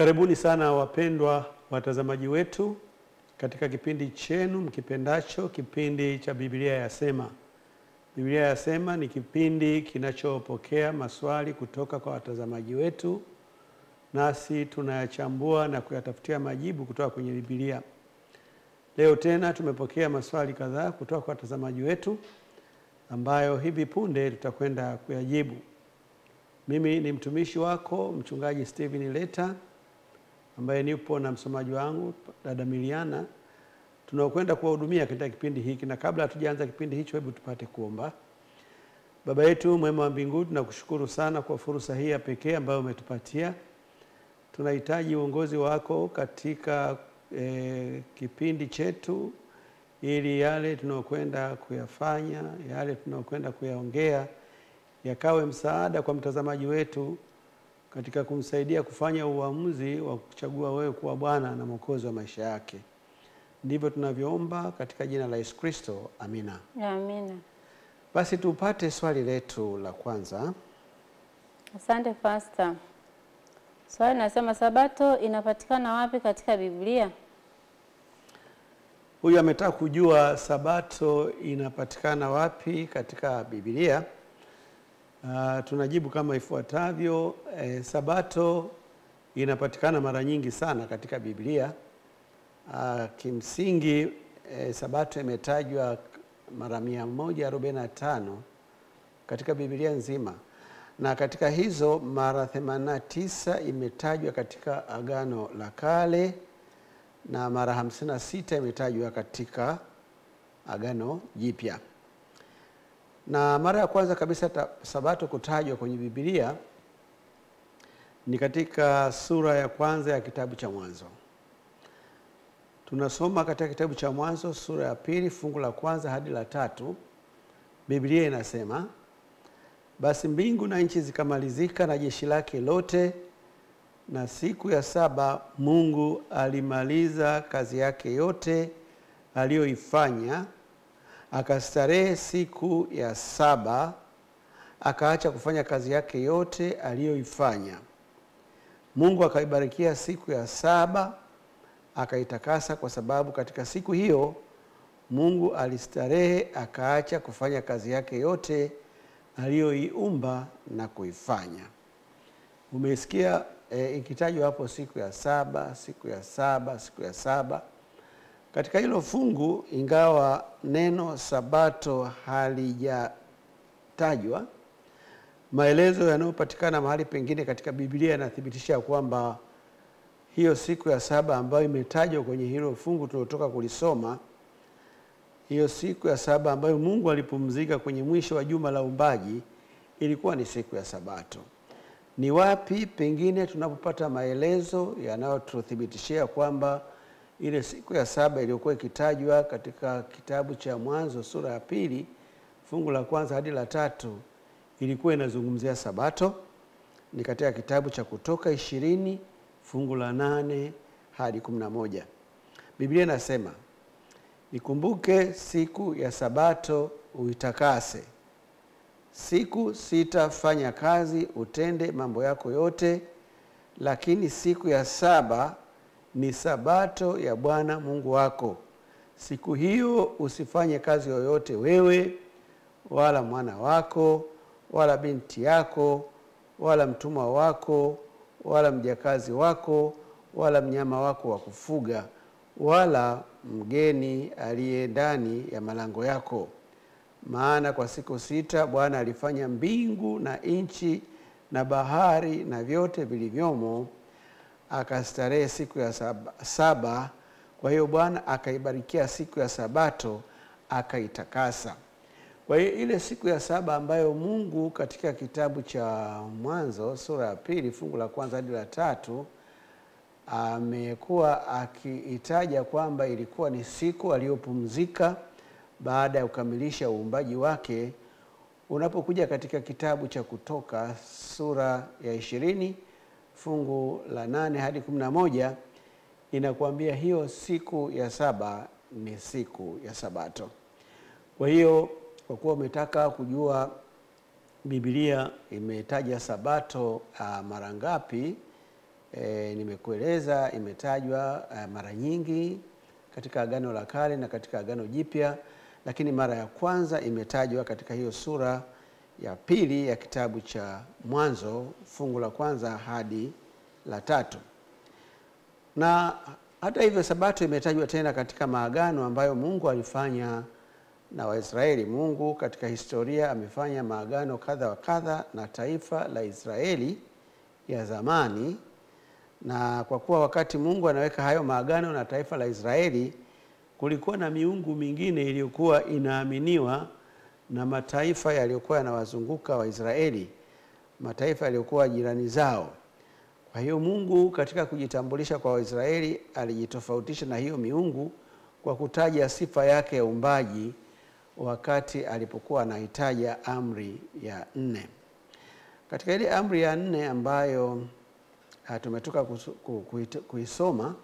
Karibuni sana wapendwa watazamaji wetu katika kipindi chenu mkipendacho, kipindi cha Biblia Yasema. Biblia Yasema ni kipindi kinachopokea maswali kutoka kwa watazamaji wetu, nasi tunayachambua na kuyatafutia majibu kutoka kwenye Biblia. Leo tena tumepokea maswali kadhaa kutoka kwa watazamaji wetu ambayo hivi punde tutakwenda kuyajibu. Mimi ni mtumishi wako mchungaji Steven Leta, ambaye nipo na msomaji wangu dada Miliana. Tunaokwenda kuwahudumia katika kipindi hiki, na kabla hatujaanza kipindi hicho, hebu tupate kuomba. Baba yetu mwema wa mbinguni, tunakushukuru sana kwa fursa hii ya pekee ambayo umetupatia. Tunahitaji uongozi wako katika kipindi chetu, ili yale tunaokwenda kuyafanya, yale tunaokwenda kuyaongea yakawe msaada kwa mtazamaji wetu katika kumsaidia kufanya uamuzi wa kuchagua wewe kuwa Bwana na Mwokozi wa maisha yake. Ndivyo tunavyoomba katika jina la Yesu Kristo. Amina. Amina. Basi tupate swali letu la kwanza. Asante Pastor. Swali nasema, Sabato inapatikana wapi katika Biblia? Huyu ametaka kujua Sabato inapatikana wapi katika Biblia. Tunajibu kama ifuatavyo. Sabato inapatikana mara nyingi sana katika Biblia. Kimsingi Sabato imetajwa mara 145 katika Biblia nzima, na katika hizo mara 89 imetajwa katika Agano la Kale na mara 56 imetajwa katika Agano Jipya. Na mara ya kwanza kabisa Sabato kutajwa kwenye Biblia ni katika sura ya kwanza ya kitabu cha Mwanzo. Tunasoma katika kitabu cha Mwanzo sura ya 2 fungu la kwanza hadi la 3. Biblia inasema, basi mbingu na nchi zikamalizika na jeshi lake lote, na siku ya 7 Mungu alimaliza kazi yake yote aliyoifanya. Akastarehe siku ya 7, akaacha kufanya kazi yake yote aliyoifanya. Mungu akaibarikia siku ya 7, akaitakasa, kwa sababu katika siku hiyo Mungu alistarehe, akaacha kufanya kazi yake yote aliyoiumba na kuifanya. Umesikia ikitajwa hapo siku ya 7, siku ya 7, siku ya 7. Katika hilo fungu, ingawa neno Sabato halijatajwa, maelezo yanayopatikana mahali pengine katika Biblia yanathibitisha kwamba hiyo siku ya 7 ambayo imetajwa kwenye hilo fungu tulilotoka kulisoma, hiyo siku ya 7 ambayo Mungu alipumzika kwenye mwisho wa juma la uumbaji, ilikuwa ni siku ya Sabato. Ni wapi pengine tunapopata maelezo yanayotuthibitishia kwamba ile siku ya 7 iliyokuwa ikitajwa katika kitabu cha Mwanzo sura ya 2 fungu la kwanza hadi la 3 ilikuwa inazungumzia Sabato? Ni katika kitabu cha Kutoka 20 fungu la 8 hadi 11. Biblia inasema, ikumbuke siku ya Sabato uitakase. Siku 6 fanya kazi, utende mambo yako yote, lakini siku ya 7 ni Sabato ya Bwana Mungu wako. Siku hiyo usifanye kazi yoyote, wewe wala mwana wako wala binti yako wala mtumwa wako wala mjakazi wako wala mnyama wako wa kufuga wala mgeni aliye ndani ya malango yako. Maana kwa siku 6 Bwana alifanya mbingu na nchi na bahari na vyote vilivyomo, akastarehe siku ya 7. Kwa hiyo Bwana akaibarikia siku ya Sabato, akaitakasa. Kwa hiyo ile siku ya 7 ambayo Mungu katika kitabu cha Mwanzo sura ya 2 fungu la kwanza hadi la 3 amekuwa akiitaja kwamba ilikuwa ni siku aliyopumzika baada ya kukamilisha uumbaji wake. Unapokuja katika kitabu cha Kutoka sura ya 20 fungu la 8 hadi 11, inakuambia hiyo siku ya 7 ni siku ya Sabato. Kwa hiyo kwa kuwa umetaka kujua Biblia imetaja Sabato mara ngapi, nimekueleza imetajwa mara nyingi katika Agano la Kale na katika Agano Jipya, lakini mara ya kwanza imetajwa katika hiyo sura ya pili ya kitabu cha Mwanzo, fungu la kwanza hadi la 3. Na hata hivyo Sabato imetajwa tena katika maagano ambayo Mungu alifanya na Waisraeli. Mungu katika historia amefanya maagano kadha wa kadha na taifa la Israeli ya zamani, na kwa kuwa wakati Mungu anaweka hayo maagano na taifa la Israeli, kulikuwa na miungu mingine iliyokuwa inaaminiwa na mataifa yaliyokuwa yanawazunguka Waisraeli, mataifa yaliyokuwa jirani zao. Kwa hiyo Mungu katika kujitambulisha kwa Waisraeli alijitofautisha na hiyo miungu kwa kutaja sifa yake ya uumbaji wakati alipokuwa anahitaja amri ya 4. Katika ile amri ya 4 ambayo tumetoka kuisoma,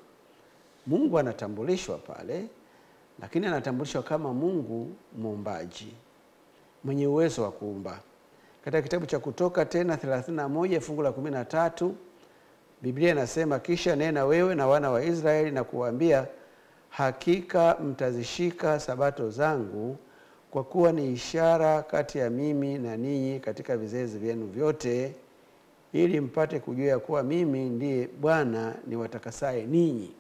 Mungu anatambulishwa pale, lakini anatambulishwa kama Mungu muumbaji mwenye uwezo wa kuumba. Katika kitabu cha Kutoka tena 31 fungu la 13, Biblia inasema, kisha nena wewe na wana wa Israeli na kuwaambia, hakika mtazishika sabato zangu, kwa kuwa ni ishara kati ya mimi na ninyi katika vizazi vyenu vyote, ili mpate kujua ya kuwa mimi ndiye Bwana niwatakasaye ninyi.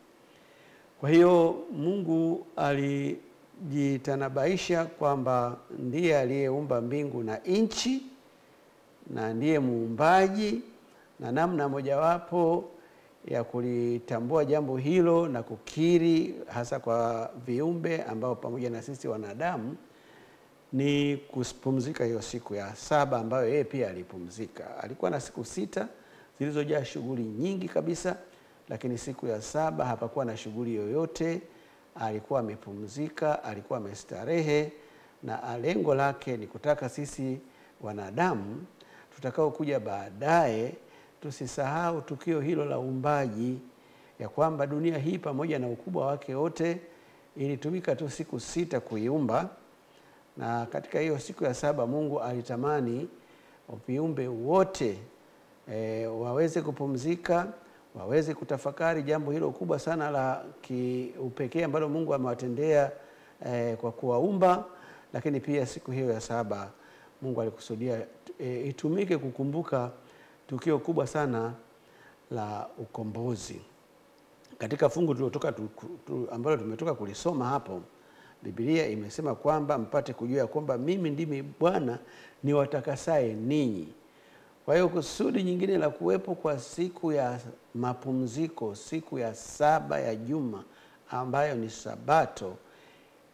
Kwa hiyo Mungu alijitanabaisha kwamba ndiye aliyeumba mbingu na nchi na ndiye muumbaji, na namna mojawapo ya kulitambua jambo hilo na kukiri hasa kwa viumbe ambao pamoja na sisi wanadamu ni kupumzika hiyo siku ya 7 ambayo yeye pia alipumzika. Alikuwa na siku 6 zilizojaa shughuli nyingi kabisa, lakini siku ya 7 hapakuwa na shughuli yoyote. Alikuwa amepumzika, alikuwa amestarehe, na lengo lake ni kutaka sisi wanadamu tutakao kuja baadaye tusisahau tukio hilo la uumbaji, ya kwamba dunia hii pamoja na ukubwa wake wote ilitumika tu siku 6 kuiumba, na katika hiyo siku ya 7 Mungu alitamani viumbe wote waweze kupumzika, waweze kutafakari jambo hilo kubwa sana la kiupekee ambalo Mungu amewatendea kwa kuwaumba. Lakini pia siku hiyo ya 7 Mungu alikusudia itumike kukumbuka tukio kubwa sana la ukombozi. Katika fungu ambalo tumetoka kulisoma hapo, Biblia imesema kwamba mpate kujua kwamba mimi ndimi Bwana niwatakasaye ninyi. Kwa hiyo kusudi nyingine la kuwepo kwa siku ya mapumziko, siku ya 7 ya juma ambayo ni Sabato,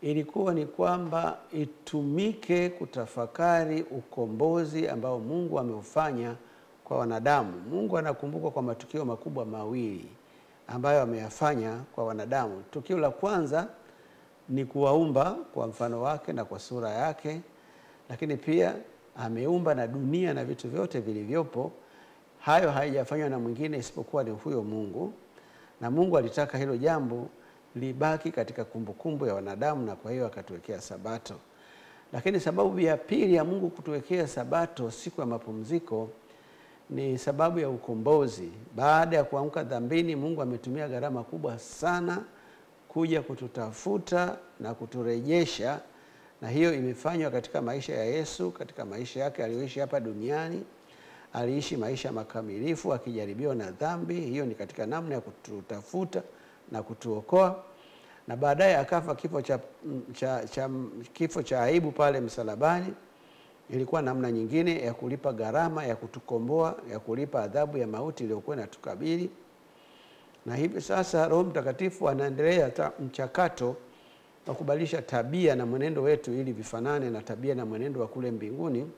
ilikuwa ni kwamba itumike kutafakari ukombozi ambao Mungu ameufanya kwa wanadamu. Mungu anakumbukwa kwa matukio makubwa mawili ambayo ameyafanya kwa wanadamu. Tukio la kwanza ni kuwaumba kwa mfano wake na kwa sura yake, lakini pia ameumba na dunia na vitu vyote vilivyopo. Hayo haijafanywa na mwingine isipokuwa ni huyo Mungu, na Mungu alitaka hilo jambo libaki katika kumbukumbu ya wanadamu, na kwa hiyo akatuwekea Sabato. Lakini sababu ya pili ya Mungu kutuwekea Sabato, siku ya mapumziko, ni sababu ya ukombozi. Baada ya kuanguka dhambini, Mungu ametumia gharama kubwa sana kuja kututafuta na kuturejesha, na hiyo imefanywa katika maisha ya Yesu. Katika maisha yake aliyoishi hapa duniani, aliishi maisha makamilifu akijaribiwa na dhambi. Hiyo ni katika namna ya kututafuta na kutuokoa, na baadaye akafa kifo cha aibu pale msalabani. Ilikuwa namna nyingine ya kulipa gharama ya kutukomboa, ya kulipa adhabu ya mauti iliyokuwa inatukabili. Na hivi sasa Roho Mtakatifu anaendelea mchakato wa kubadilisha tabia na mwenendo wetu ili vifanane na tabia na mwenendo wa kule mbinguni.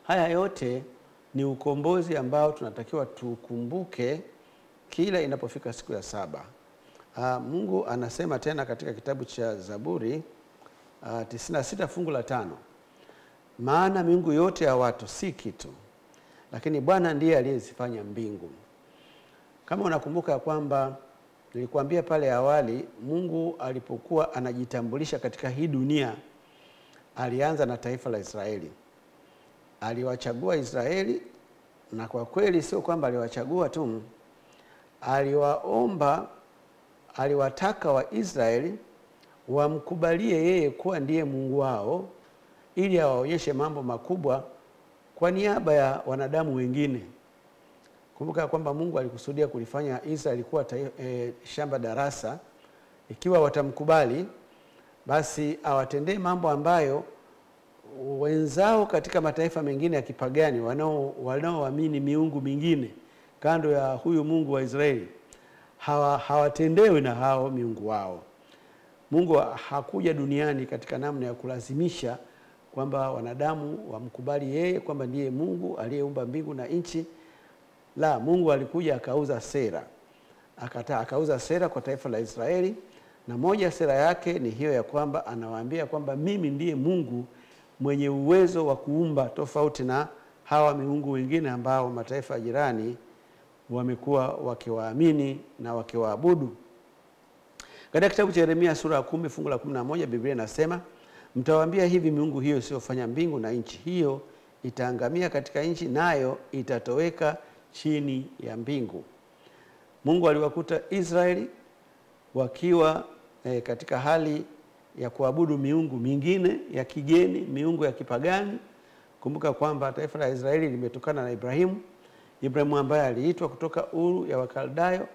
Haya yote ni ukombozi ambao tunatakiwa tukumbuke kila inapofika siku ya 7. Mungu anasema tena katika kitabu cha Zaburi 96 fungu la 5, maana miungu yote ya watu si kitu, lakini Bwana ndiye aliyezifanya mbingu. Kama unakumbuka kwamba nilikwambia pale awali, Mungu alipokuwa anajitambulisha katika hii dunia, alianza na taifa la Israeli. Aliwachagua Israeli, na kwa kweli sio kwamba aliwachagua tu, aliwataka Waisraeli wamkubalie yeye kuwa ndiye Mungu wao ili awaonyeshe mambo makubwa kwa niaba ya wanadamu wengine. Kumbuka kwamba Mungu alikusudia kulifanya Israeli kuwa shamba darasa. Ikiwa watamkubali, basi awatendee mambo ambayo wenzao katika mataifa mengine ya kipagani wanaoamini miungu mingine kando ya huyu Mungu wa Israeli hawatendewi na hao miungu wao. Mungu hakuja duniani katika namna ya kulazimisha kwamba wanadamu wamkubali yeye kwamba ndiye Mungu aliyeumba mbingu na nchi. La, Mungu alikuja akauza sera. Akauza sera kwa taifa la Israeli, na moja sera yake ni hiyo ya kwamba anawaambia kwamba mimi ndiye Mungu mwenye uwezo wa kuumba, tofauti na hawa miungu wengine ambao mataifa jirani wamekuwa wakiwaamini na wakiwaabudu. Katika kitabu cha Yeremia sura ya 10 fungu la 11 Biblia inasema, mtawaambia hivi, miungu hiyo isiyofanya mbingu na nchi, hiyo itaangamia katika nchi, nayo itatoweka chini ya mbingu. Mungu aliwakuta Israeli wakiwa katika hali ya kuabudu miungu mingine ya kigeni, miungu ya kipagani. Kumbuka kwamba taifa la Israeli limetokana na Ibrahimu ambaye aliitwa kutoka Uru ya Wakaldayo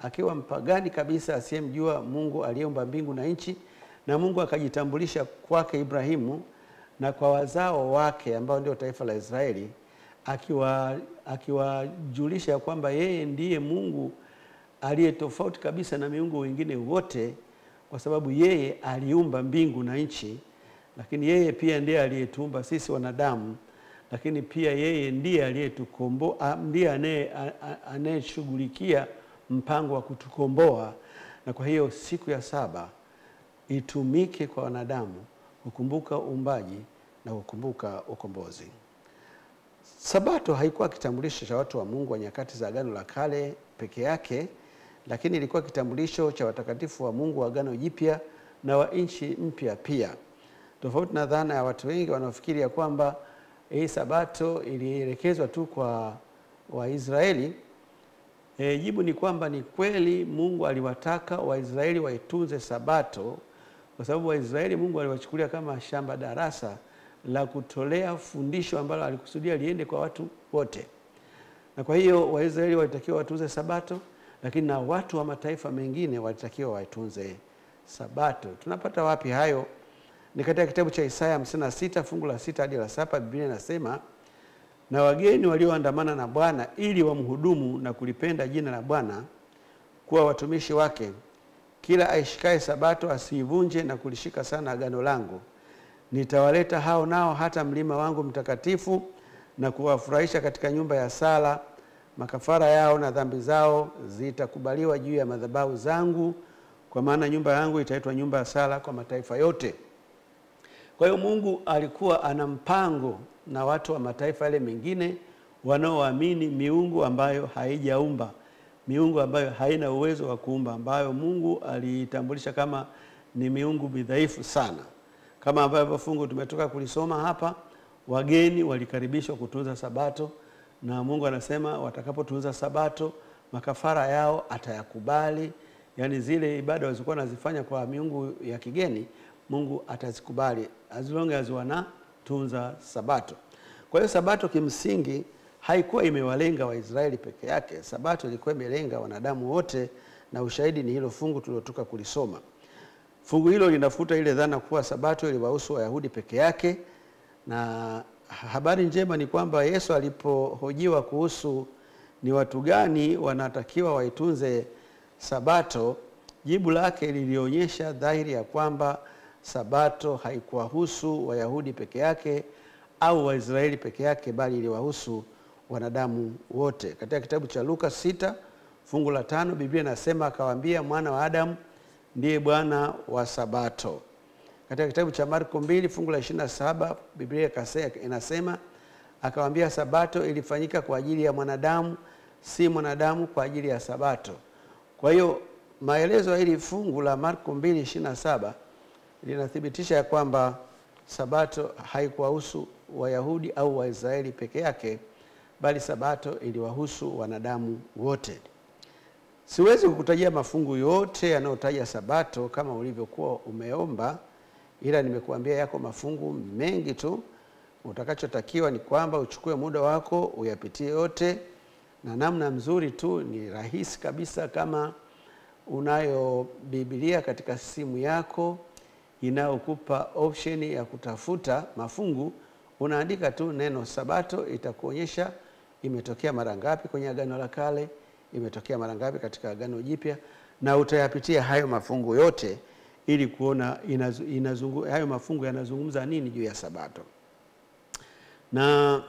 akiwa mpagani kabisa asiyemjua Mungu aliyeumba mbingu na nchi, na Mungu akajitambulisha kwake Ibrahimu na kwa wazao wake ambao ndio taifa la Israeli, akiwajulisha kwamba yeye ndiye Mungu aliye tofauti kabisa na miungu wengine wote, kwa sababu yeye aliumba mbingu na nchi, lakini yeye pia ndiye aliyetuumba sisi wanadamu, lakini pia yeye ndiye aliyetukomboa, ndiye anayeshughulikia mpango wa kutukomboa. Na kwa hiyo siku ya saba itumike kwa wanadamu kukumbuka uumbaji na kukumbuka ukombozi. Sabato haikuwa kitambulisho cha watu wa Mungu wa nyakati za Agano la Kale peke yake, lakini ilikuwa kitambulisho cha watakatifu wa Mungu wa Agano Jipya na wa nchi mpya pia. Tofauti na dhana ya watu wengi wanaofikiri ya kwamba hii Sabato ilielekezwa tu kwa Waisraeli, jibu ni kwamba ni kweli Mungu aliwataka Waisraeli waitunze Sabato, kwa sababu Waisraeli Mungu aliwachukulia kama shamba darasa la kutolea fundisho ambalo alikusudia liende kwa watu wote. Na kwa hiyo Waisraeli walitakiwa watunze Sabato, lakini na watu wa mataifa mengine walitakiwa waitunze Sabato. Tunapata wapi hayo? Ni katika kitabu cha Isaya 56 fungu la 6 hadi la 7. Biblia inasema, na wageni walioandamana na Bwana ili wamhudumu na kulipenda jina la Bwana kuwa watumishi wake, kila aishikae Sabato asiivunje na kulishika sana agano langu, nitawaleta hao nao hata mlima wangu mtakatifu na kuwafurahisha katika nyumba ya sala. Makafara yao na dhambi zao zitakubaliwa juu ya madhabahu zangu, kwa maana nyumba yangu itaitwa nyumba ya sala kwa mataifa yote. Kwa hiyo Mungu alikuwa ana mpango na watu wa mataifa yale mengine wanaoamini miungu ambayo haijaumba, miungu ambayo haina uwezo wa kuumba, ambayo Mungu alitambulisha kama ni miungu midhaifu sana. Kama ambavyo fungu tumetoka kulisoma hapa, wageni walikaribishwa kutunza Sabato, na Mungu anasema watakapotunza Sabato makafara yao atayakubali. Yani zile ibada walizokuwa nazifanya kwa miungu ya kigeni Mungu atazikubali as long as wanatunza Sabato. Kwa hiyo Sabato kimsingi haikuwa imewalenga Waisraeli peke yake. Sabato ilikuwa imelenga wanadamu wote, na ushahidi ni hilo fungu tulilotoka kulisoma. Fungu hilo linafuta ile dhana kuwa Sabato iliwahusu Wayahudi peke yake, na habari njema ni kwamba Yesu alipohojiwa kuhusu ni watu gani wanatakiwa waitunze Sabato, jibu lake lilionyesha dhahiri ya kwamba Sabato haikuwahusu Wayahudi peke yake au Waisraeli peke yake, bali iliwahusu wanadamu wote. Katika kitabu cha Luka 6 fungu la 5 Biblia inasema, akawaambia mwana wa Adamu ndiye Bwana wa Sabato. Katika kitabu cha Marko 2 fungu la 27 Biblia inasema, akawaambia Sabato ilifanyika kwa ajili ya mwanadamu, si mwanadamu kwa ajili ya Sabato. Kwa hiyo maelezo ya hili fungu la Marko 2:27 linathibitisha ya kwamba Sabato haikuwahusu Wayahudi au Waisraeli peke yake, bali Sabato iliwahusu wanadamu wote. Siwezi kukutajia mafungu yote yanayotaja Sabato kama ulivyokuwa umeomba, ila nimekuambia yako mafungu mengi tu. Utakachotakiwa ni kwamba uchukue muda wako uyapitie yote, na namna mzuri tu ni rahisi kabisa. Kama unayo Biblia katika simu yako inayokupa option ya kutafuta mafungu, unaandika tu neno Sabato, itakuonyesha imetokea mara ngapi kwenye Agano la Kale, imetokea mara ngapi katika Agano Jipya, na utayapitia hayo mafungu yote ili kuona hayo mafungu yanazungumza nini juu ya Sabato. Na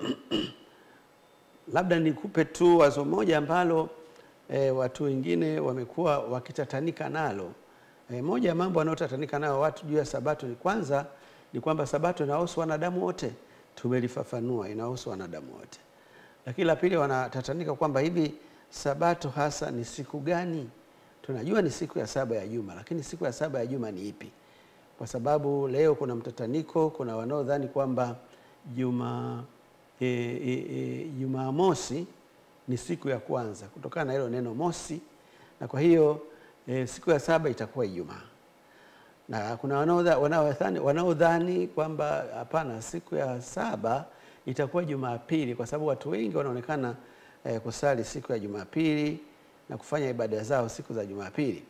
labda nikupe tu wazo moja ambalo watu wengine wamekuwa wakitatanika nalo. Moja ya mambo wanayotatanika nayo watu juu ya Sabato ni kwamba Sabato inahusu wanadamu wote. Tumelifafanua, inahusu wanadamu wote. Lakini la pili, wanatatanika kwamba hivi Sabato hasa ni siku gani? Tunajua ni siku ya 7 ya juma, lakini siku ya 7 ya juma ni ipi? Kwa sababu leo kuna mtataniko, kuna wanaodhani kwamba Jumamosi ni siku ya kwanza kutokana na hilo neno mosi, na kwa hiyo siku ya 7 itakuwa Ijumaa. Na kuna wanaodhani kwamba hapana, siku ya 7 itakuwa Jumapili, kwa sababu watu wengi wanaonekana kusali siku ya Jumapili na kufanya ibada zao siku za Jumapili.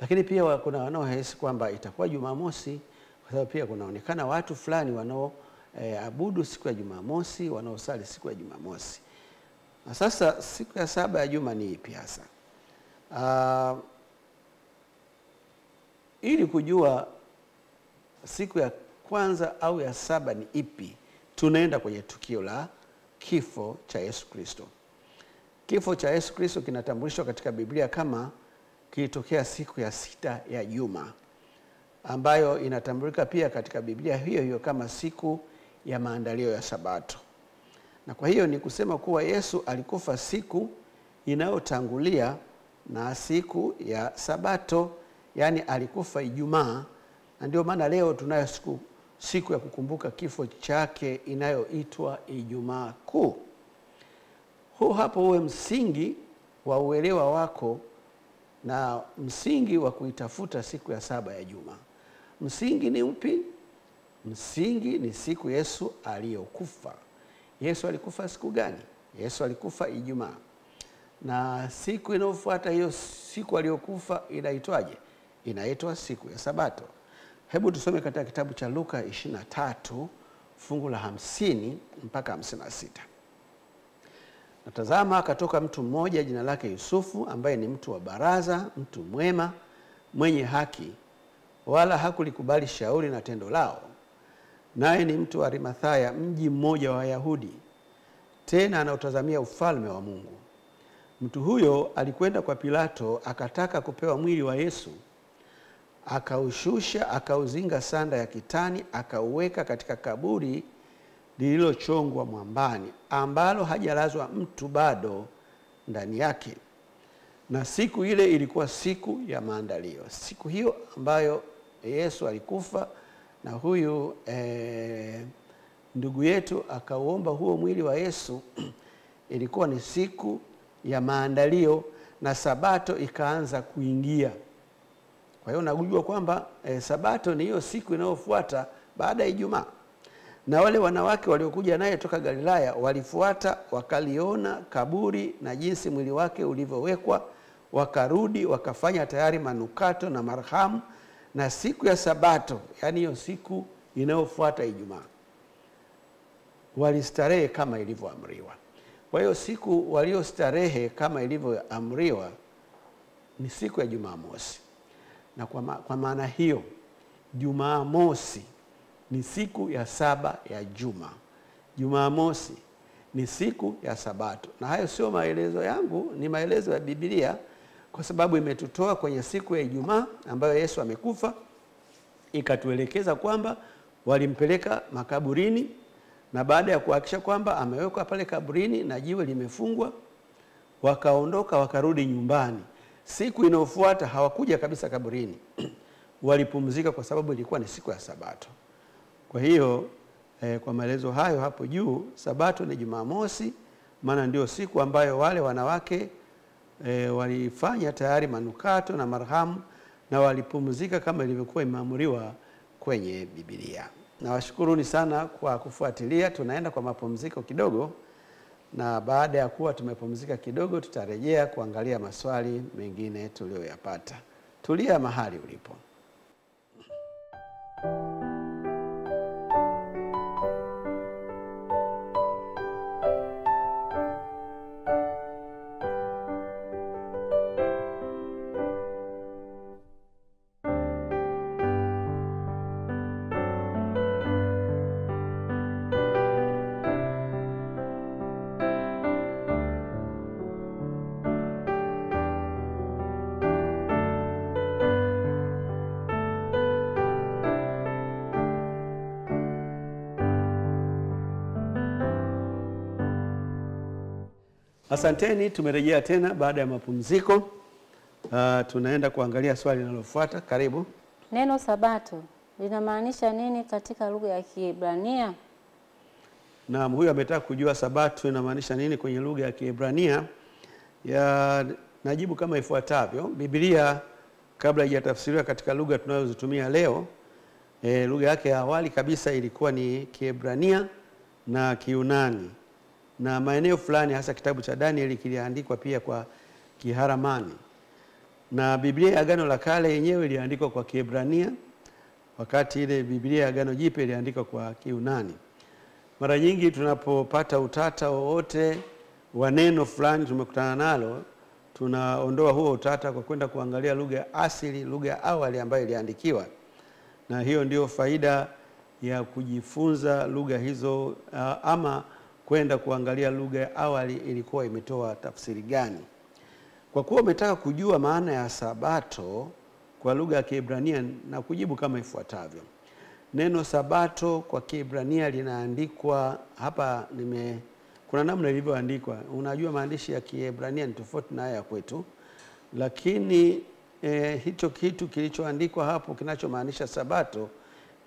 Lakini pia kuna wanaohisi kwamba itakuwa Jumamosi, kwa sababu pia kunaonekana watu fulani wanaoabudu siku ya Jumamosi, wanaosali siku ya Jumamosi. Na sasa siku ya 7 ya juma ni ipi hasa? Ili kujua siku ya kwanza au ya 7 ni ipi, tunaenda kwenye tukio la kifo cha Yesu Kristo. Kifo cha Yesu Kristo kinatambulishwa katika Biblia kama kilitokea siku ya 6 ya juma, ambayo inatambulika pia katika Biblia hiyo hiyo kama siku ya maandalio ya Sabato. Na kwa hiyo ni kusema kuwa Yesu alikufa siku inayotangulia na siku ya Sabato, yani alikufa Ijumaa, na ndio maana leo tunayo siku ya kukumbuka kifo chake inayoitwa Ijumaa Kuu. Hapo uwe msingi wa uelewa wako na msingi wa kuitafuta siku ya 7 ya juma. Msingi ni upi? Msingi ni siku Yesu aliyokufa. Yesu alikufa siku gani? Yesu alikufa Ijumaa. Na siku inayofuata hiyo siku aliyokufa inaitwaje? Inaitwa siku ya Sabato. Hebu tusome katika kitabu cha Luka 23 fungu la 50 mpaka 56. Natazama, akatoka mtu mmoja jina lake Yusufu, ambaye ni mtu wa baraza, mtu mwema, mwenye haki, wala hakulikubali shauri na tendo lao. Naye ni mtu wa Arimathaya, mji mmoja wa Wayahudi, tena anautazamia ufalme wa Mungu. Mtu huyo alikwenda kwa Pilato, akataka kupewa mwili wa Yesu. Akaushusha, akauzinga sanda ya kitani, akauweka katika kaburi lililochongwa mwambani, ambalo hajalazwa mtu bado ndani yake. Na siku ile ilikuwa siku ya maandalio. Siku hiyo ambayo Yesu alikufa na huyu ndugu yetu akauomba huo mwili wa Yesu, ilikuwa ni siku ya maandalio, na Sabato ikaanza kuingia. Kwa hiyo unajua kwamba Sabato ni hiyo siku inayofuata baada ya Ijumaa. Na wale wanawake waliokuja naye toka Galilaya walifuata, wakaliona kaburi na jinsi mwili wake ulivyowekwa, wakarudi wakafanya tayari manukato na marhamu, na siku ya Sabato, yani hiyo siku inayofuata Ijumaa, walistarehe kama ilivyoamriwa. Kwa hiyo siku waliostarehe kama ilivyoamriwa ni siku ya Jumamosi. Na kwa maana hiyo Jumamosi ni siku ya 7 ya juma. Jumamosi ni siku ya Sabato. Na hayo sio maelezo yangu, ni maelezo ya Biblia, kwa sababu imetutoa kwenye siku ya Ijumaa ambayo Yesu amekufa, ikatuelekeza kwamba walimpeleka makaburini, na baada ya kuhakikisha kwamba amewekwa pale kaburini na jiwe limefungwa, wakaondoka wakarudi nyumbani. Siku inayofuata hawakuja kabisa kaburini. Walipumzika kwa sababu ilikuwa ni siku ya Sabato. Kwa hiyo kwa maelezo hayo hapo juu, Sabato ni Jumamosi, maana ndio siku ambayo wale wanawake walifanya tayari manukato na marhamu na walipumzika kama ilivyokuwa imeamriwa kwenye Biblia. Nawashukuruni sana kwa kufuatilia. Tunaenda kwa mapumziko kidogo, na baada ya kuwa tumepumzika kidogo tutarejea kuangalia maswali mengine tuliyoyapata. Tulia mahali ulipo. Asanteni, tumerejea tena baada ya mapumziko. Tunaenda kuangalia swali linalofuata. Karibu. Neno Sabato linamaanisha nini katika lugha ya Kiebrania? Naam, huyu ametaka kujua Sabato inamaanisha nini kwenye lugha ya Kiebrania. Najibu kama ifuatavyo. Biblia kabla haijatafsiriwa katika lugha tunayozitumia leo, lugha yake ya awali kabisa ilikuwa ni Kiebrania na Kiyunani. Na maeneo fulani hasa kitabu cha Danieli kiliandikwa pia kwa Kiharamani. Na Biblia ya Agano la Kale yenyewe iliandikwa kwa Kiebrania, wakati ile Biblia ya Agano Jipya iliandikwa kwa Kiyunani. Mara nyingi tunapopata utata wowote wa neno fulani tumekutana nalo, tunaondoa huo utata kwa kwenda kuangalia lugha ya asili, lugha ya awali ambayo iliandikiwa. Na hiyo ndio faida ya kujifunza lugha hizo, ama kwenda kuangalia lugha ya awali ilikuwa imetoa tafsiri gani. Kwa kuwa umetaka kujua maana ya Sabato kwa lugha ya Kiebrania, na kujibu kama ifuatavyo. Neno Sabato kwa Kiebrania linaandikwa hapa, kuna namna ilivyoandikwa. Unajua maandishi ya Kiebrania ni tofauti na haya kwetu, lakini hicho kitu kilichoandikwa hapo kinachomaanisha Sabato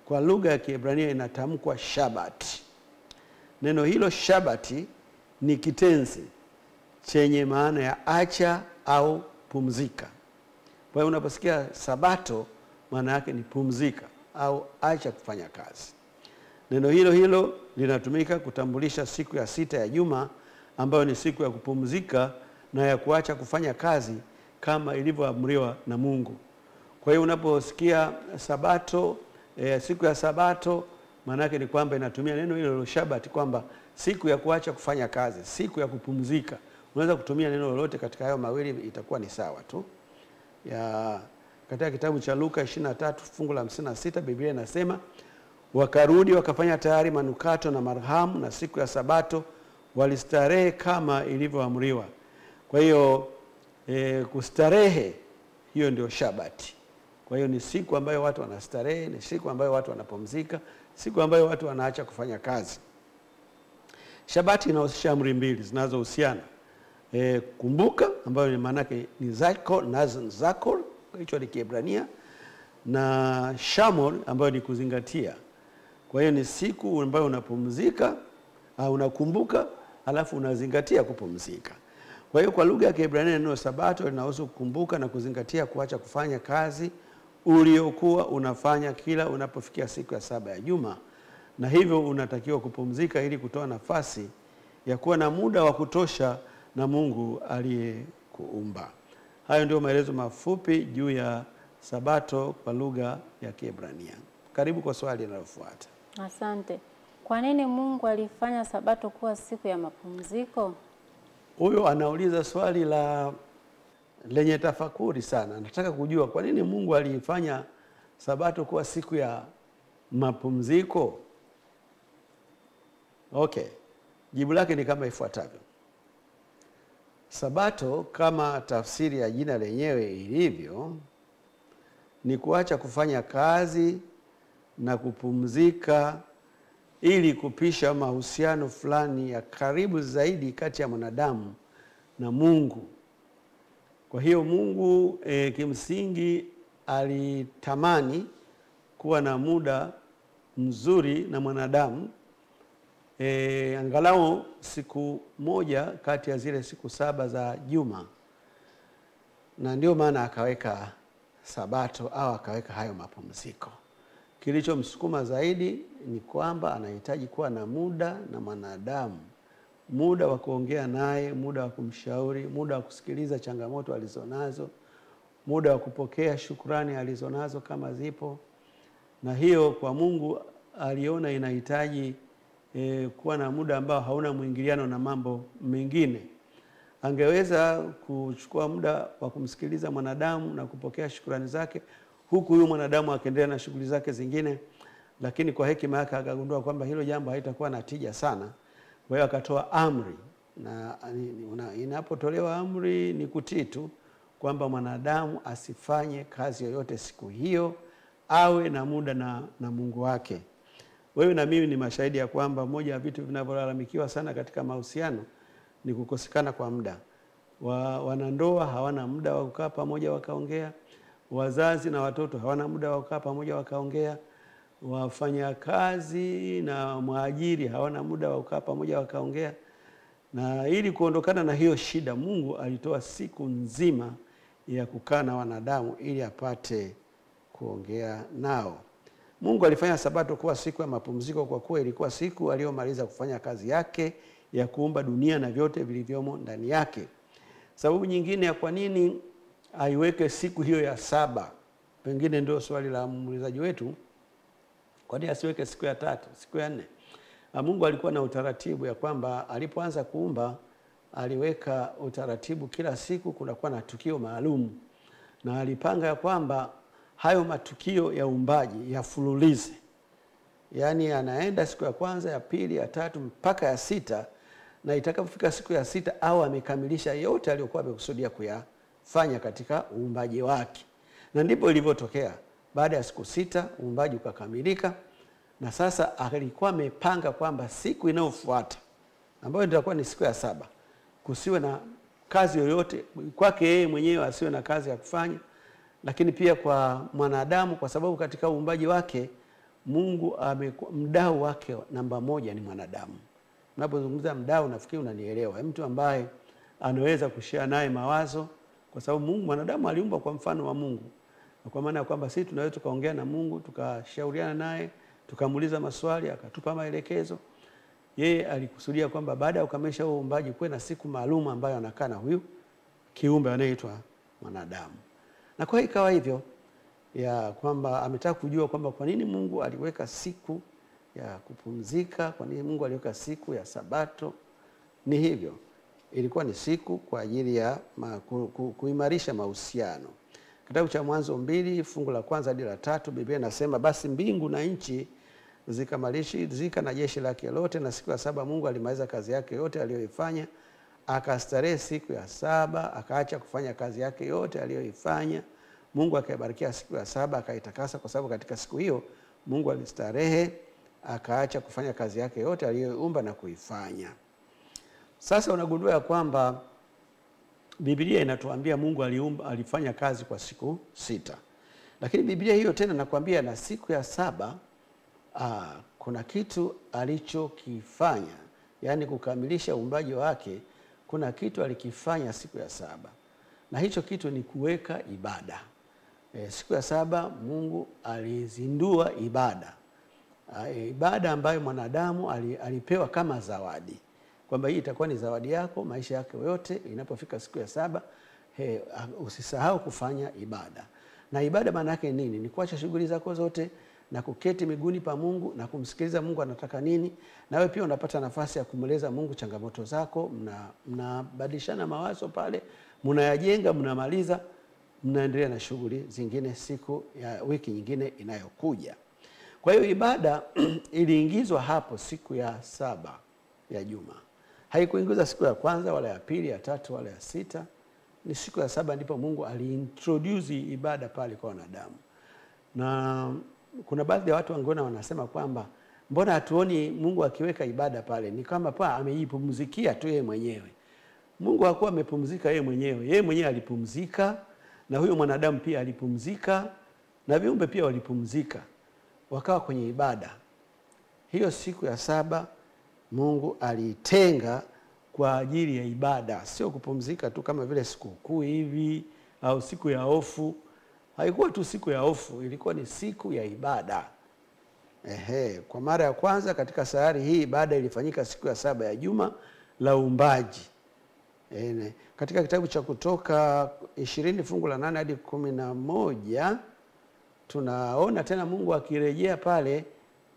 kwa lugha ya Kiebrania inatamkwa Shabati. Neno hilo Shabati ni kitenzi chenye maana ya acha au pumzika. Kwa hiyo unaposikia Sabato maana yake ni pumzika au acha kufanya kazi. Neno hilo hilo linatumika kutambulisha siku ya sita ya juma ambayo ni siku ya kupumzika na ya kuacha kufanya kazi kama ilivyoamriwa na Mungu. Kwa hiyo unaposikia Sabato, siku ya Sabato, maana yake ni kwamba inatumia neno hilo Shabati, kwamba siku ya kuacha kufanya kazi, siku ya kupumzika. Unaweza kutumia neno lolote katika hayo mawili, itakuwa ni sawa tu. Katika kitabu cha Luka 23 fungu la 56 Biblia inasema, wakarudi wakafanya tayari manukato na marhamu, na siku ya Sabato walistarehe kama ilivyoamriwa. Kwa hiyo kustarehe, hiyo ndio Shabati. Kwa hiyo ni siku ambayo watu wanastarehe, ni siku ambayo watu wanapumzika, siku ambayo watu wanaacha kufanya kazi. Shabati inahusisha amri mbili zinazohusiana. Kumbuka, ambayo ni maana yake ni zakor, hicho ni Kiebrania, na shamol, ambayo ni kuzingatia. Kwa hiyo ni siku ambayo unapumzika au unakumbuka alafu unazingatia kupumzika. Kwa hiyo kwa lugha ya Kiebrania neno Sabato linahusu kukumbuka na kuzingatia kuacha kufanya kazi uliokuwa unafanya kila unapofikia siku ya saba ya juma, na hivyo unatakiwa kupumzika ili kutoa nafasi ya kuwa na muda wa kutosha na Mungu aliyekuumba. Hayo ndio maelezo mafupi juu ya Sabato kwa lugha ya Kiebrania. Karibu kwa swali linalofuata. Asante. Kwa nini Mungu alifanya Sabato kuwa siku ya mapumziko? Huyo anauliza swali lenye tafakuri sana. Nataka kujua kwa nini Mungu alifanya Sabato kuwa siku ya mapumziko. Okay. Jibu lake ni kama ifuatavyo. Sabato kama tafsiri ya jina lenyewe ilivyo ni kuacha kufanya kazi na kupumzika ili kupisha mahusiano fulani ya karibu zaidi kati ya mwanadamu na Mungu. Kwa hiyo Mungu kimsingi alitamani kuwa na muda mzuri na mwanadamu, angalau siku moja kati ya zile siku saba za juma. na ndio maana akaweka Sabato au akaweka hayo mapumziko. Kilichomsukuma zaidi ni kwamba anahitaji kuwa na muda na mwanadamu, muda wa kuongea naye, muda wa kumshauri, muda wa kusikiliza changamoto alizonazo, muda wa kupokea shukrani alizonazo kama zipo. Na hiyo kwa Mungu aliona inahitaji kuwa na muda ambao hauna mwingiliano na mambo mengine. Angeweza kuchukua muda wa kumsikiliza mwanadamu na kupokea shukrani zake, huku huyu mwanadamu akaendelea na shughuli zake zingine, lakini kwa hekima yake akagundua kwamba hilo jambo haitakuwa na tija sana. Kwa hiyo akatoa amri, na inapotolewa amri ni kutii tu, kwamba mwanadamu asifanye kazi yoyote siku hiyo, awe na muda na Mungu wake. Wewe na mimi ni mashahidi ya kwamba moja ya vitu vinavyolalamikiwa sana katika mahusiano ni kukosekana kwa muda. Wanandoa hawana muda wa kukaa pamoja wakaongea, wazazi na watoto hawana muda wa kukaa pamoja wakaongea, wafanyakazi na mwajiri hawana muda wa kukaa pamoja wakaongea. Na ili kuondokana na hiyo shida, Mungu alitoa siku nzima ya kukaa na wanadamu ili apate kuongea nao. Mungu alifanya Sabato kuwa siku ya mapumziko kwa kuwa ilikuwa siku aliyomaliza kufanya kazi yake ya kuumba dunia na vyote vilivyomo ndani yake. Sababu nyingine ya kwa nini aiweke siku hiyo ya saba, pengine ndio swali la muulizaji wetu, kwa nini asiweke siku ya 3, siku ya 4? Mungu alikuwa na utaratibu ya kwamba alipoanza kuumba aliweka utaratibu, kila siku kunakuwa na tukio maalum, na alipanga ya kwamba hayo matukio ya uumbaji yafululize. Yaani anaenda siku ya kwanza, ya pili, ya 3 mpaka ya 6, na itakapofika siku ya 6 au amekamilisha yote aliyokuwa amekusudia kuyafanya katika uumbaji wake. Na ndipo ilivyotokea. Baada ya siku 6 uumbaji ukakamilika, na sasa alikuwa amepanga kwamba siku inayofuata, ambayo itakuwa ni siku ya 7, kusiwe na kazi yoyote kwake yeye mwenyewe, asiwe na kazi ya kufanya, lakini pia kwa mwanadamu, kwa sababu katika uumbaji wake Mungu mdau wake namba 1 ni mwanadamu. Unapozungumza mdau, nafikiri unanielewa, mtu ambaye anaweza kushare naye mawazo, kwa sababu Mungu, mwanadamu aliumbwa kwa mfano wa Mungu. Na kwa maana ya kwamba sisi tunaweza tukaongea na Mungu, tukashauriana naye, tukamuuliza maswali, akatupa maelekezo. Yeye alikusudia kwamba baada ya kukamilisha huo uumbaji kuwe na siku maalum ambayo anakaa na huyu kiumbe anayeitwa mwanadamu. Na kwa ikawa hivyo ya kwamba ametaka kujua kwamba kwa nini Mungu aliweka siku ya kupumzika, kwa nini Mungu aliweka siku ya Sabato. Ni hivyo, ilikuwa ni siku kwa ajili ya kuimarisha mahusiano. Kitabu cha Mwanzo 2 fungu la 1 hadi la 3, Biblia inasema, basi mbingu na nchi zikamalizika na jeshi lake lote, na siku ya 7 Mungu alimaliza kazi yake yote aliyoifanya, akastarehe siku ya 7, akaacha kufanya kazi yake yote aliyoifanya. Mungu akaibarikia siku ya 7, akaitakasa, kwa sababu katika siku hiyo Mungu alistarehe, akaacha kufanya kazi yake yote aliyoumba na kuifanya. Sasa unagundua ya kwamba Biblia inatuambia Mungu alifanya kazi kwa siku 6. Lakini Biblia hiyo tena nakwambia na siku ya 7 kuna kitu alichokifanya, yani kukamilisha uumbaji wake. Kuna kitu alikifanya siku ya 7, na hicho kitu ni kuweka ibada. Siku ya 7 Mungu alizindua ibada. Ibada ambayo mwanadamu alipewa kama zawadi, kwamba hii itakuwa ni zawadi yako maisha yako yote. Inapofika siku ya 7, usisahau kufanya ibada. Na ibada maana yake nini? Ni kuacha shughuli zako zote na kuketi miguuni pa Mungu na kumsikiliza Mungu anataka nini. Na wewe pia unapata nafasi ya kumweleza Mungu changamoto zako, mnabadilishana mawazo pale, mnayajenga, mnamaliza, mnaendelea na shughuli zingine siku ya wiki nyingine inayokuja. Kwa hiyo ibada iliingizwa hapo siku ya 7 ya juma. Haikuingizwa siku ya kwanza wala ya pili, ya 3 wala ya 6. Ni siku ya 7 ndipo Mungu aliintroduce ibada pale kwa wanadamu. Na kuna baadhi ya watu wangeona wanasema kwamba mbona hatuoni Mungu akiweka ibada pale? Ni kama amejipumzikia tu yeye mwenyewe. Mungu hakuwa amepumzika yeye mwenyewe. Yeye mwenyewe alipumzika, na huyo mwanadamu pia alipumzika, na viumbe pia walipumzika, wakawa kwenye ibada. Hiyo siku ya 7 Mungu alitenga kwa ajili ya ibada, sio kupumzika tu kama vile sikukuu hivi au siku ya hofu. Haikuwa tu siku ya hofu, ilikuwa ni siku ya ibada. Kwa mara ya kwanza katika sayari hii ibada ilifanyika siku ya 7 ya juma la uumbaji. Katika kitabu cha Kutoka 20 fungu la 8 hadi 11 tunaona tena Mungu akirejea pale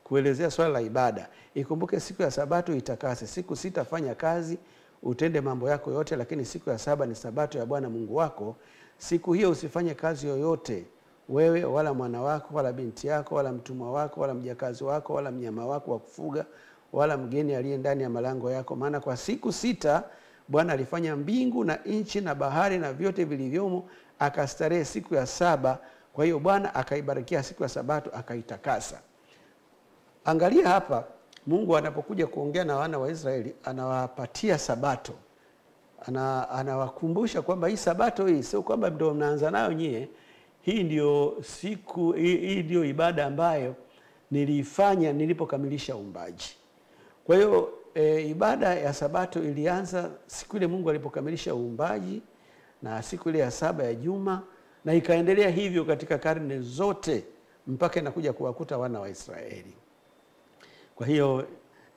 kuelezea swala la ibada. Ikumbuke siku ya Sabato itakase, siku 6 fanya kazi, utende mambo yako yote, lakini siku ya 7 ni Sabato ya Bwana Mungu wako. Siku hiyo usifanye kazi yoyote, wewe wala mwana wako wala binti yako wala mtumwa wako wala mjakazi wako wala mnyama wako wa kufuga wala mgeni aliye ndani ya malango yako, maana kwa siku 6 Bwana alifanya mbingu na nchi na bahari na vyote vilivyomo, akastarehe siku ya 7. Kwa hiyo Bwana akaibarikia siku ya Sabato akaitakasa. Angalia hapa, Mungu anapokuja kuongea na wana wa Israeli anawapatia Sabato. Anawakumbusha kwamba hii Sabato hii sio kwamba ndio mnaanza nayo nyie. Hii ndio siku, hii ndio ibada ambayo niliifanya nilipokamilisha uumbaji. Kwa hiyo ibada ya Sabato ilianza siku ile Mungu alipokamilisha uumbaji, na siku ile ya 7 ya juma, na ikaendelea hivyo katika karne zote mpaka inakuja kuwakuta wana wa Israeli. Kwa hiyo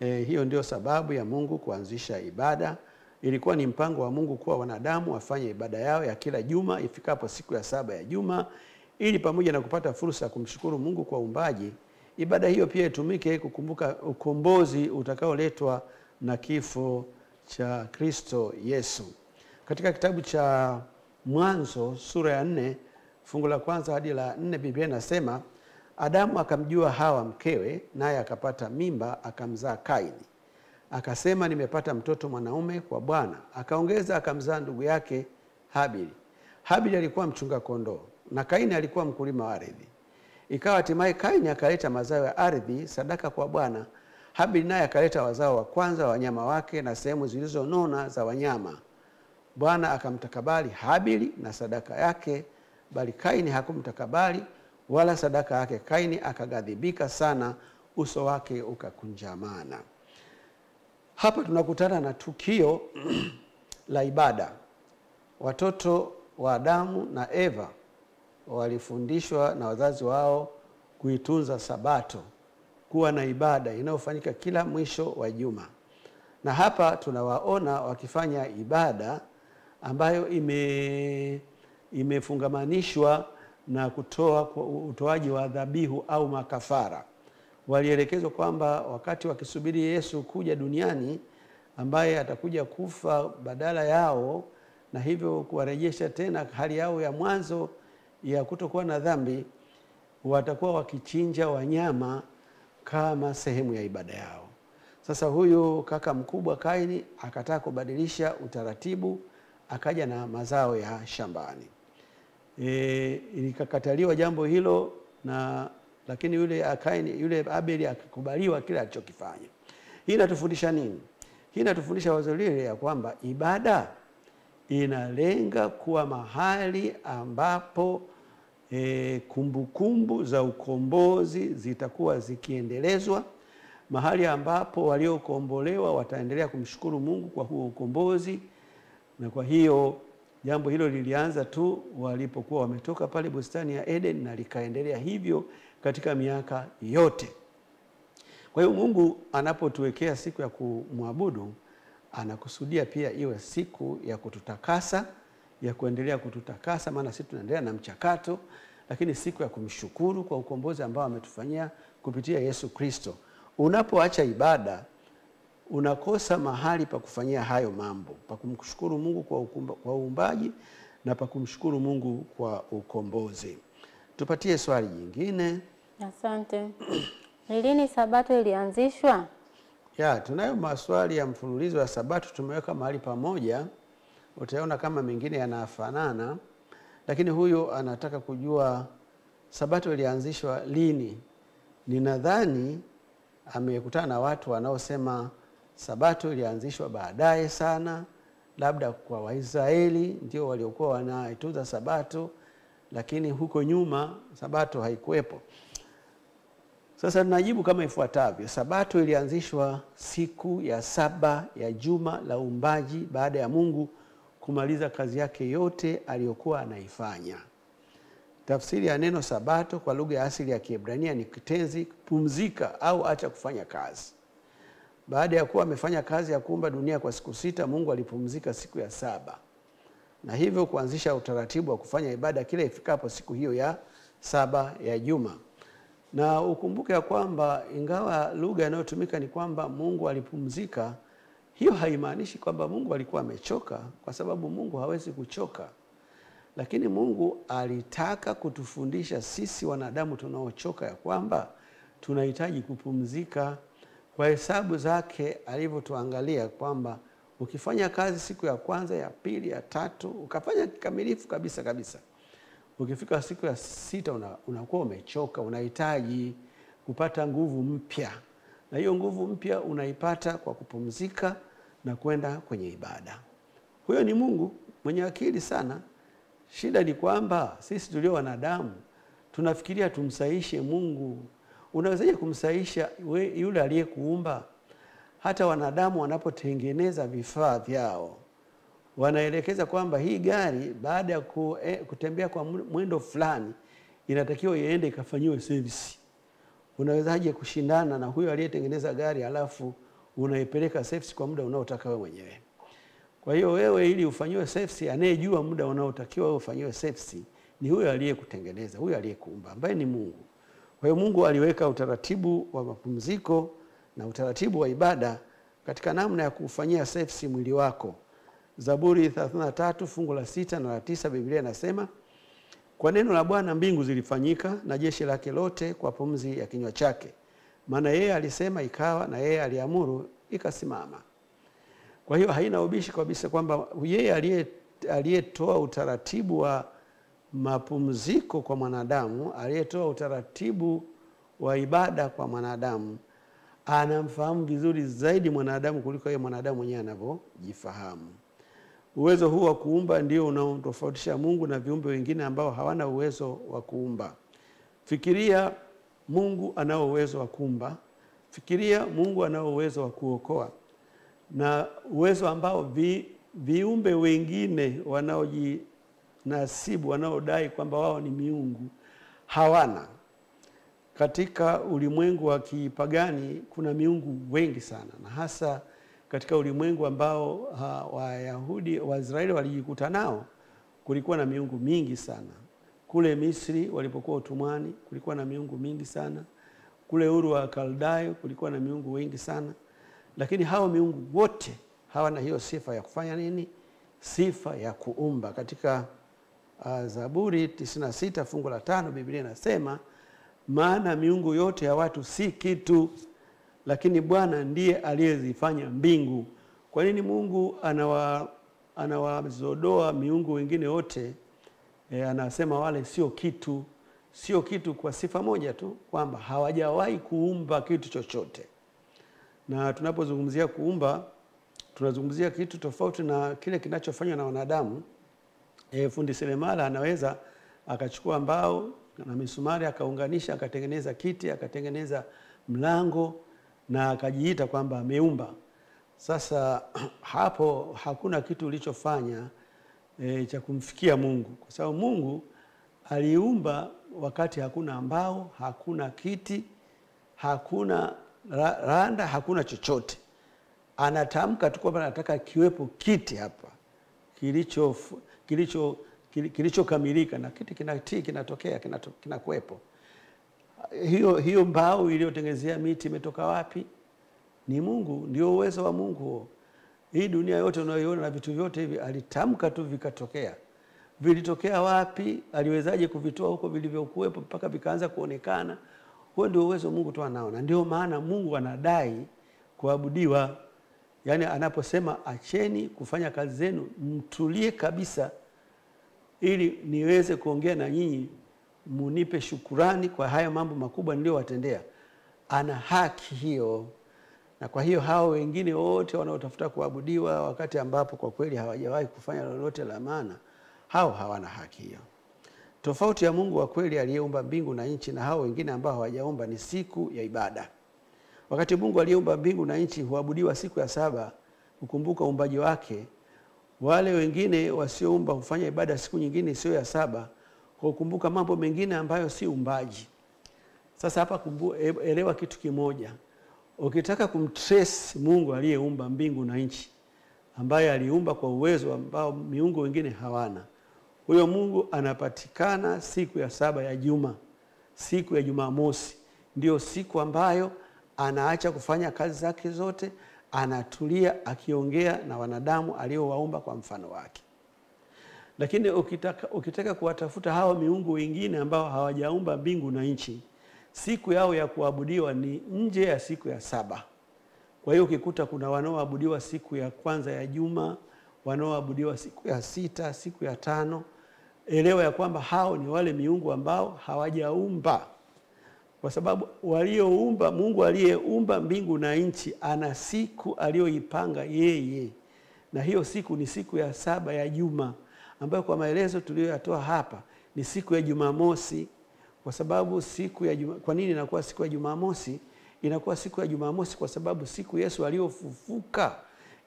hiyo ndio sababu ya Mungu kuanzisha ibada. Ilikuwa ni mpango wa Mungu kuwa wanadamu wafanye ibada yao ya kila juma ifikapo siku ya 7 ya juma, ili pamoja na kupata fursa ya kumshukuru Mungu kwa uumbaji, ibada hiyo pia itumike kukumbuka ukombozi utakaoletwa na kifo cha Kristo Yesu. Katika kitabu cha Mwanzo sura ya 4 fungu la 1 hadi la 4, Biblia inasema, Adamu akamjua Hawa mkewe, naye akapata mimba akamzaa Kaini. Akasema, nimepata mtoto mwanaume kwa Bwana. Akaongeza akamzaa ndugu yake Habili. Habili alikuwa mchunga kondoo na Kaini alikuwa mkulima wa ardhi. Ikawa hatimaye Kaini akaleta mazao ya ardhi sadaka kwa Bwana. Habili naye akaleta wazao wa kwanza wa wanyama wake na sehemu zilizonona za wanyama. Bwana akamtakabali Habili na sadaka yake, bali Kaini hakumtakabali wala sadaka yake. Kaini akaghadhibika sana, uso wake ukakunjamana. Hapa tunakutana na tukio la ibada. Watoto wa Adamu na Eva walifundishwa na wazazi wao kuitunza Sabato, kuwa na ibada inayofanyika kila mwisho wa juma. Na hapa tunawaona wakifanya ibada ambayo imefungamanishwa na utoaji wa dhabihu au makafara. Walielekezwa kwamba wakati wakisubiri Yesu kuja duniani, ambaye atakuja kufa badala yao na hivyo kuwarejesha tena hali yao ya mwanzo ya kutokuwa na dhambi, watakuwa wakichinja wanyama kama sehemu ya ibada yao. Sasa huyu kaka mkubwa Kaini akataka kubadilisha utaratibu, akaja na mazao ya shambani. Ilikakataliwa jambo hilo, lakini yule Abeli akakubaliwa kile alichokifanya. Hii inatufundisha nini? Hii inatufundisha wazo lile ya kwamba ibada inalenga kuwa mahali ambapo kumbukumbu za ukombozi zitakuwa zikiendelezwa, mahali ambapo waliokombolewa wataendelea kumshukuru Mungu kwa huo ukombozi. Na kwa hiyo jambo hilo lilianza tu walipokuwa wametoka pale bustani ya Eden, na likaendelea hivyo katika miaka yote. Kwa hiyo Mungu anapotuwekea siku ya kumwabudu, anakusudia pia iwe siku ya kututakasa, ya kuendelea kututakasa, maana sisi tunaendelea na mchakato, lakini siku ya kumshukuru kwa ukombozi ambao ametufanyia kupitia Yesu Kristo. Unapoacha ibada, unakosa mahali pa kufanyia hayo mambo, pa kumshukuru Mungu kwa uumbaji na pa kumshukuru Mungu kwa ukombozi. Tupatie swali jingine. Asante. Ni lini Sabato ilianzishwa? Tunayo maswali ya mfululizo wa Sabato tumeweka mahali pamoja. Utaona kama mengine yanafanana, lakini huyu anataka kujua Sabato ilianzishwa lini. Ninadhani amekutana na watu wanaosema Sabato ilianzishwa baadaye sana, labda kwa Waisraeli ndio waliokuwa wanaitunza Sabato, lakini huko nyuma Sabato haikuwepo. Sasa tunajibu kama ifuatavyo. Sabato ilianzishwa siku ya 7 ya juma la uumbaji baada ya Mungu kumaliza kazi yake yote aliyokuwa anaifanya. Tafsiri ya neno sabato kwa lugha ya asili ya Kiebrania ni kitenzi pumzika au acha kufanya kazi. Baada ya kuwa amefanya kazi ya kuumba dunia kwa siku 6, Mungu alipumzika siku ya 7. Na hivyo kuanzisha utaratibu wa kufanya ibada kila ifikapo siku hiyo ya 7 ya juma. Na ukumbuke ya kwamba ingawa lugha inayotumika ni kwamba Mungu alipumzika, hiyo haimaanishi kwamba Mungu alikuwa amechoka, kwa sababu Mungu hawezi kuchoka. Lakini Mungu alitaka kutufundisha sisi wanadamu tunaochoka ya kwamba tunahitaji kupumzika. Kwa hesabu zake alivyotuangalia kwamba ukifanya kazi siku ya kwanza, ya pili, ya tatu, ukafanya kikamilifu kabisa, ukifika siku ya 6 unakuwa umechoka, unahitaji kupata nguvu mpya. Na hiyo nguvu mpya unaipata kwa kupumzika na kwenda kwenye ibada. Huyo ni Mungu mwenye akili sana. Shida ni kwamba sisi tulio wanadamu tunafikiria tumsaishe Mungu. Unawezaje kumsaisha yule aliyekuumba? Hata wanadamu wanapotengeneza vifaa vyao wanaelekeza kwamba hii gari baada ya kutembea kwa mwendo fulani inatakiwa iende ikafanyiwe service. Unawezaje kushindana na huyo aliyetengeneza gari alafu unaipeleka service kwa muda unaotaka wewe mwenyewe? Kwa hiyo wewe ili ufanyiwe service, anayejua muda unaotakiwa wewe ufanyiwe service ni huyo aliyekutengeneza, huyo aliyekuumba, ambaye ni Mungu. Kwa hiyo Mungu aliweka utaratibu wa mapumziko na utaratibu wa ibada katika namna ya kufanyia service mwili wako. Zaburi 33 fungu la 6 na la 9, Biblia inasema, kwa neno la Bwana mbingu zilifanyika na jeshi lake lote kwa pumzi ya kinywa chake. Maana yeye alisema ikawa, na yeye aliamuru ikasimama. Kwa hiyo haina ubishi kabisa kwamba yeye aliyetoa utaratibu wa mapumziko kwa mwanadamu, aliyetoa utaratibu wa ibada kwa mwanadamu, anamfahamu vizuri zaidi mwanadamu kuliko yeye mwanadamu mwenyewe anavyojifahamu. Uwezo huu wa kuumba ndio unaotofautisha Mungu na viumbe wengine ambao hawana uwezo wa kuumba. Fikiria Mungu anao uwezo wa kuumba. Fikiria Mungu anao uwezo wa kuokoa. Na uwezo ambao viumbe wengine wanaojinasibu, wanaodai kwamba wao ni miungu hawana. Katika ulimwengu wa kipagani kuna miungu wengi sana, na hasa katika ulimwengu ambao Wayahudi, Waisraeli walijikuta nao, kulikuwa na miungu mingi sana. Kule Misri walipokuwa utumwani kulikuwa na miungu mingi sana. Kule Uru wa Kaldayo kulikuwa na miungu wengi sana. Lakini hao miungu wote hawana hiyo sifa ya kufanya nini? Sifa ya kuumba. Katika Zaburi 96 fungu la 5, Biblia inasema, maana miungu yote ya watu si kitu, lakini Bwana ndiye aliyezifanya mbingu. Kwa nini Mungu anawazodoa miungu wengine wote? Anasema wale sio kitu. Sio kitu kwa sifa moja tu, kwamba hawajawahi kuumba kitu chochote. Na tunapozungumzia kuumba, tunazungumzia kitu tofauti na kile kinachofanywa na wanadamu. Fundi seremala anaweza akachukua mbao na misumari akaunganisha, akatengeneza kiti, akatengeneza mlango na akajiita kwamba ameumba. Sasa hapo hakuna kitu ulichofanya cha kumfikia Mungu, kwa sababu Mungu aliumba wakati hakuna mbao, hakuna kiti, hakuna randa, hakuna chochote. Anatamka tu kwamba anataka kiwepo kiti hapa kilichokamilika, na kiti kinatii, kinatokea, kinakuwepo. Hiyo mbao iliyotengenezea miti imetoka wapi? Ni Mungu, ndio uwezo wa Mungu. Hii dunia yote unayoiona na vitu vyote hivi alitamka tu vikatokea. Vilitokea wapi? Aliwezaje kuvitoa huko vilivyokuwepo mpaka vikaanza kuonekana? Huo ndio uwezo Mungu tu anaona. Ndio maana Mungu anadai kuabudiwa. Yaani anaposema acheni kufanya kazi zenu, mtulie kabisa ili niweze kuongea na nyinyi, munipe shukurani kwa haya mambo makubwa niliyowatendea. Ana haki hiyo. Na kwa hiyo hao wengine wote wanaotafuta kuabudiwa wakati ambapo kwa kweli hawajawahi kufanya lolote la maana, hao hawana haki hiyo. Tofauti ya Mungu wa kweli aliyeumba mbingu na nchi na hao wengine ambao hawajaumba ni siku ya ibada. Wakati Mungu aliyeumba mbingu na nchi huabudiwa siku ya 7, kukumbuka uumbaji wake, Wale wengine wasioumba hufanya ibada siku nyingine sio ya saba, kukumbuka mambo mengine ambayo si umbaji. Sasa hapa elewa kitu kimoja. Ukitaka kumtrace Mungu aliyeumba mbingu na nchi, ambaye aliumba kwa uwezo ambao miungu wengine hawana, huyo Mungu anapatikana siku ya saba ya juma. Siku ya Jumamosi ndio siku ambayo anaacha kufanya kazi zake zote, anatulia akiongea na wanadamu aliowaumba kwa mfano wake. Lakini ukitaka kuwatafuta hao miungu wengine ambao hawajaumba mbingu na nchi, siku yao ya kuabudiwa ni nje ya siku ya saba. Kwa hiyo ukikuta kuna wanaoabudiwa siku ya kwanza ya juma, wanaoabudiwa siku ya sita, siku ya tano, elewa ya kwamba hao ni wale miungu ambao hawajaumba. Kwa sababu walioumba, Mungu aliyeumba mbingu na nchi ana siku aliyoipanga yeye. Na hiyo siku ni siku ya saba ya juma, ambayo kwa maelezo tuliyoyatoa hapa ni siku ya Jumamosi. Kwa sababu kwa nini inakuwa siku ya Jumamosi? Inakuwa siku ya Jumamosi kwa sababu siku Yesu aliyofufuka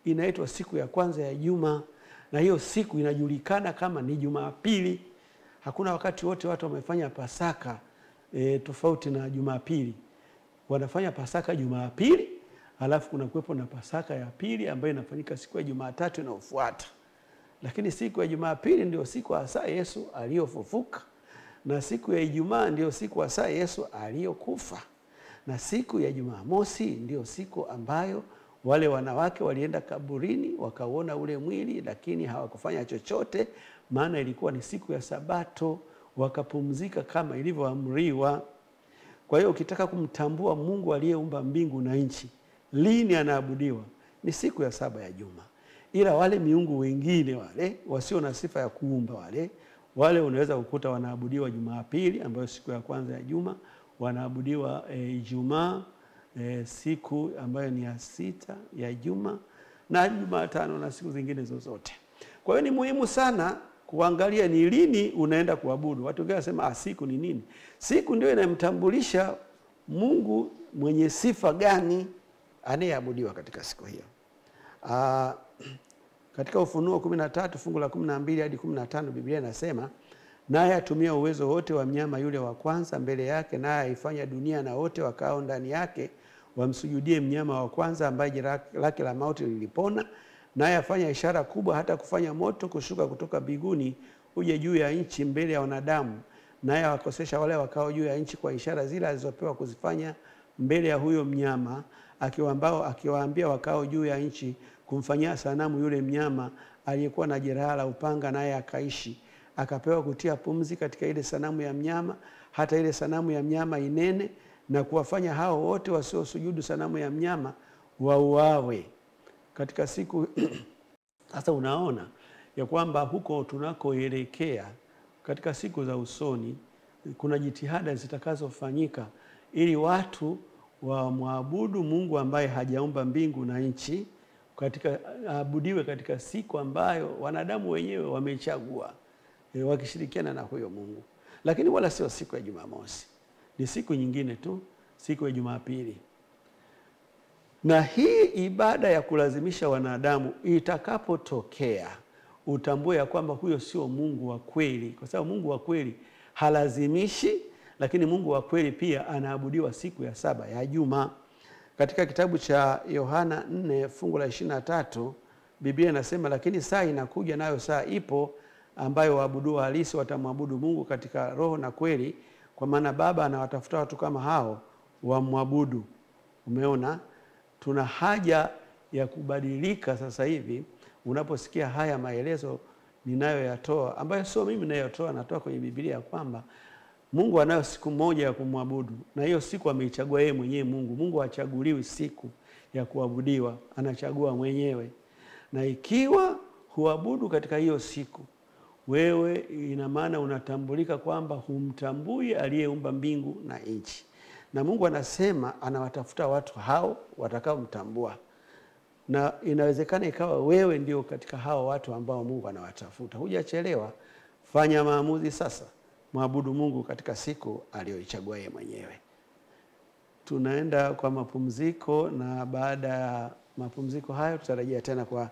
inaitwa siku ya kwanza ya juma, na hiyo siku inajulikana kama ni Jumapili. Hakuna wakati wote watu wamefanya Pasaka tofauti na Jumapili. Wanafanya Pasaka Jumapili, alafu kuna kuwepo na Pasaka ya pili ambayo inafanyika siku ya Jumatatu inayofuata. Lakini siku ya Jumapili ndio siku hasa Yesu aliyofufuka, na siku ya Ijumaa ndio siku hasa Yesu aliyokufa, na siku ya Jumamosi ndio siku ambayo wale wanawake walienda kaburini wakauona ule mwili, lakini hawakufanya chochote, maana ilikuwa ni siku ya Sabato, wakapumzika kama ilivyoamriwa. Kwa hiyo ukitaka kumtambua Mungu aliyeumba mbingu na nchi, lini anaabudiwa? Ni siku ya saba ya juma. Ila wale miungu wengine wale wasio na sifa ya kuumba wale unaweza kukuta wanaabudiwa Jumapili ambayo siku ya kwanza ya juma, wanaabudiwa Ijumaa siku ambayo ni ya sita ya juma, na Jumatano na siku zingine zozote. Kwa hiyo ni muhimu sana kuangalia ni lini unaenda kuabudu. Watu wengi wanasema siku ni nini? Siku ndio inamtambulisha Mungu mwenye sifa gani anayeabudiwa katika siku hiyo. Katika Ufunuo 13 fungu la 12 hadi 15 Biblia inasema, naye atumia uwezo wote wa mnyama yule wa kwanza mbele yake, naye aifanya dunia na wote wakao ndani yake wamsujudie mnyama wa kwanza ambaye jeraha lake la mauti lilipona, naye afanya ishara kubwa hata kufanya moto kushuka kutoka mbinguni uje juu ya nchi mbele ya wanadamu, naye awakosesha wale wakao juu ya nchi kwa ishara zile alizopewa kuzifanya mbele ya huyo mnyama, akiwaambia wakao juu ya nchi kumfanyia sanamu yule mnyama aliyekuwa na jeraha la upanga, naye akaishi. Akapewa kutia pumzi katika ile sanamu ya mnyama, hata ile sanamu ya mnyama inene, na kuwafanya hao wote wasiosujudu sanamu ya mnyama wauawe. Katika siku sasa unaona ya kwamba huko tunakoelekea katika siku za usoni kuna jitihada zitakazofanyika ili watu wamwabudu Mungu ambaye hajaumba mbingu na nchi, abudiwe katika siku ambayo wanadamu wenyewe wamechagua, wakishirikiana na huyo Mungu. Lakini wala sio siku ya Jumamosi, ni siku nyingine tu, siku ya Jumapili. Na hii ibada ya kulazimisha wanadamu itakapotokea, utambue ya kwamba huyo sio Mungu wa kweli, kwa sababu Mungu wa kweli halazimishi, lakini Mungu wa kweli pia anaabudiwa siku ya saba ya juma. Katika kitabu cha Yohana 4 fungu la 23 Biblia inasema, lakini saa inakuja, nayo saa ipo, ambayo waabudu halisi watamwabudu Mungu katika roho na kweli, kwa maana Baba anawatafuta watu kama hao wamwabudu. Umeona, tuna haja ya kubadilika sasa hivi. Unaposikia haya maelezo ninayoyatoa, ambayo sio mimi ninayotoa, natoa kwenye Biblia, kwamba Mungu anayo siku moja ya kumwabudu, na hiyo siku ameichagua yeye mwenyewe. Mungu hachaguliwi siku ya kuabudiwa, anachagua mwenyewe. Na ikiwa huabudu katika hiyo siku, wewe ina maana unatambulika kwamba humtambui aliyeumba mbingu na nchi. Na Mungu anasema anawatafuta watu hao watakao mtambua. Na inawezekana ikawa wewe ndio katika hao watu ambao Mungu anawatafuta. Hujachelewa, fanya maamuzi sasa. Mwabudu Mungu katika siku aliyoichagua yeye mwenyewe. Tunaenda kwa mapumziko, na baada ya mapumziko hayo tutarejea tena kwa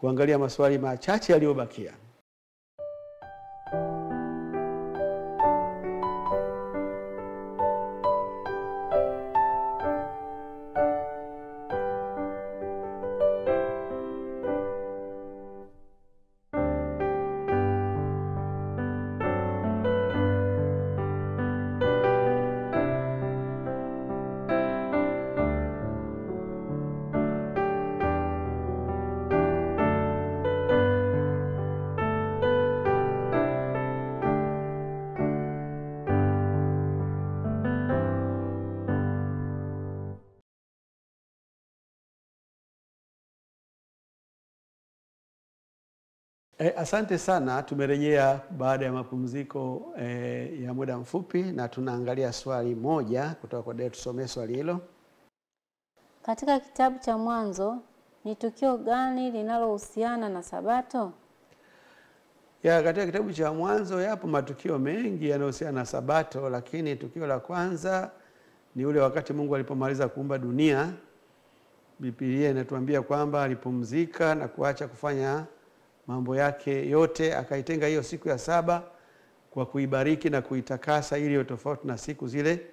kuangalia maswali machache yaliyobakia. Asante sana. Tumerejea baada ya mapumziko ya muda mfupi na tunaangalia swali moja kutoka kwa Deo. Tusomee swali hilo. Katika kitabu cha Mwanzo ni tukio gani linalohusiana na Sabato? Katika kitabu cha Mwanzo yapo matukio mengi yanayohusiana na Sabato, lakini tukio la kwanza ni ule wakati Mungu alipomaliza kuumba dunia. Biblia inatuambia kwamba alipumzika na kuacha kufanya mambo yake yote, akaitenga hiyo siku ya saba kwa kuibariki na kuitakasa ili iwe tofauti na siku zile